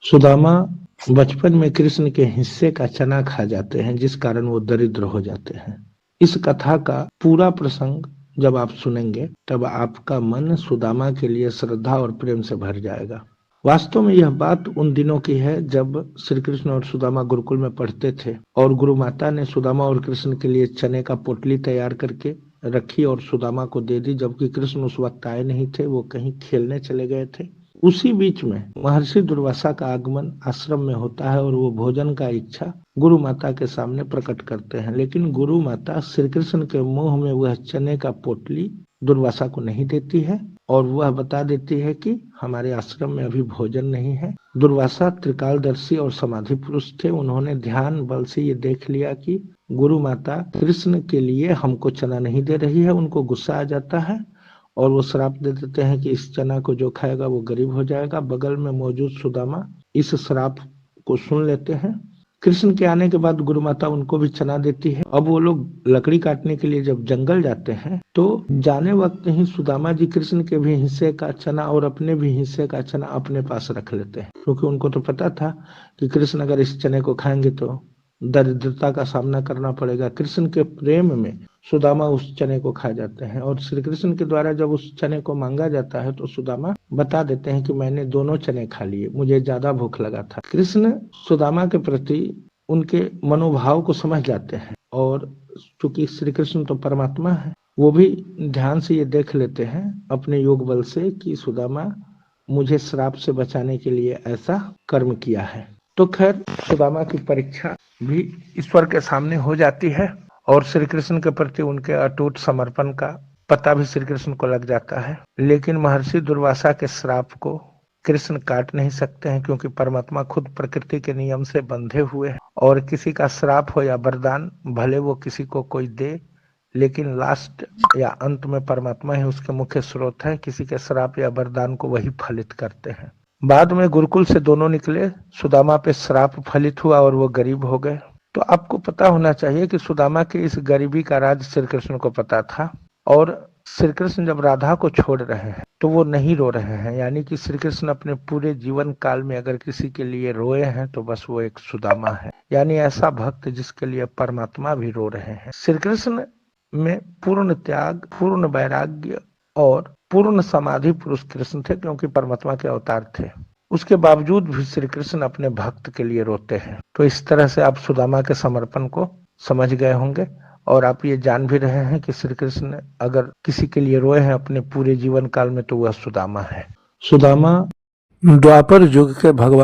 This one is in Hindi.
सुदामा बचपन में कृष्ण के हिस्से का चना खा जाते हैं, जिस कारण वो दरिद्र हो जाते हैं। इस कथा का पूरा प्रसंग जब आप सुनेंगे तब आपका मन सुदामा के लिए श्रद्धा और प्रेम से भर जाएगा। वास्तव में यह बात उन दिनों की है जब श्री कृष्ण और सुदामा गुरुकुल में पढ़ते थे और गुरु माता ने सुदामा और कृष्ण के लिए चने का पोटली तैयार करके रखी और सुदामा को दे दी, जबकि कृष्ण उस वक्त आए नहीं थे, वो कहीं खेलने चले गए थे। उसी बीच में महर्षि दुर्वासा का आगमन आश्रम में होता है और वो भोजन का इच्छा गुरु माता के सामने प्रकट करते हैं, लेकिन गुरु माता श्री कृष्ण के मुंह में वह चने का पोटली दुर्वासा को नहीं देती है और वह बता देती है कि हमारे आश्रम में अभी भोजन नहीं है। दुर्वासा त्रिकालदर्शी और समाधि पुरुष थे। उन्होंने ध्यान बल से ये देख लिया कि गुरु माता कृष्ण के लिए हमको चना नहीं दे रही है। उनको गुस्सा आ जाता है और वो श्राप दे देते हैं कि इस चना को जो खाएगा वो गरीब हो जाएगा। बगल में मौजूद सुदामा इस श्राप को सुन लेते हैं। कृष्ण के आने के बाद गुरु माता उनको भी चना देती है। अब वो लोग लकड़ी काटने के लिए जब जंगल जाते हैं तो जाने वक्त ही सुदामा जी कृष्ण के भी हिस्से का चना और अपने भी हिस्से का चना अपने पास रख लेते हैं, क्योंकि उनको तो पता था कि कृष्ण अगर इस चने को खाएंगे तो दरिद्रता का सामना करना पड़ेगा। कृष्ण के प्रेम में सुदामा उस चने को खा जाते हैं और श्री कृष्ण के द्वारा जब उस चने को मांगा जाता है तो सुदामा बता देते हैं कि मैंने दोनों चने खा लिए, मुझे ज्यादा भूख लगा था। कृष्ण सुदामा के प्रति उनके मनोभाव को समझ जाते हैं और चूंकि श्री कृष्ण तो परमात्मा है, वो भी ध्यान से ये देख लेते हैं अपने योग बल से कि सुदामा मुझे श्राप से बचाने के लिए ऐसा कर्म किया है। तो खैर सुदामा की परीक्षा भी ईश्वर के सामने हो जाती है और श्री कृष्ण के प्रति उनके अटूट समर्पण का पता भी श्री कृष्ण को लग जाता है। लेकिन महर्षि दुर्वासा के श्राप को कृष्ण काट नहीं सकते हैं, क्योंकि परमात्मा खुद प्रकृति के नियम से बंधे हुए हैं और किसी का श्राप हो या वरदान भले वो किसी को कोई दे, लेकिन लास्ट या अंत में परमात्मा ही उसके मुख्य स्रोत है। किसी के श्राप या वरदान को वही फलित करते हैं। बाद में गुरुकुल से दोनों निकले, सुदामा पे श्राप फलित हुआ और वो गरीब हो गए। तो आपको पता होना चाहिए कि सुदामा के इस गरीबी का राज श्री कृष्ण को पता था और श्री कृष्ण जब राधा को छोड़ रहे हैं तो वो नहीं रो रहे हैं। यानी कि श्री कृष्ण अपने पूरे जीवन काल में अगर किसी के लिए रोए हैं तो बस वो एक सुदामा है, यानी ऐसा भक्त जिसके लिए परमात्मा भी रो रहे हैं। श्री कृष्ण में पूर्ण त्याग, पूर्ण वैराग्य और पूर्ण समाधि पुरुष कृष्ण थे, क्योंकि परमात्मा के अवतार थे। उसके बावजूद भी श्री कृष्ण अपने भक्त के लिए रोते हैं। तो इस तरह से आप सुदामा के समर्पण को समझ गए होंगे और आप ये जान भी रहे हैं कि श्री कृष्ण अगर किसी के लिए रोए हैं अपने पूरे जीवन काल में तो वह सुदामा है। सुदामा द्वापर युग के भगवान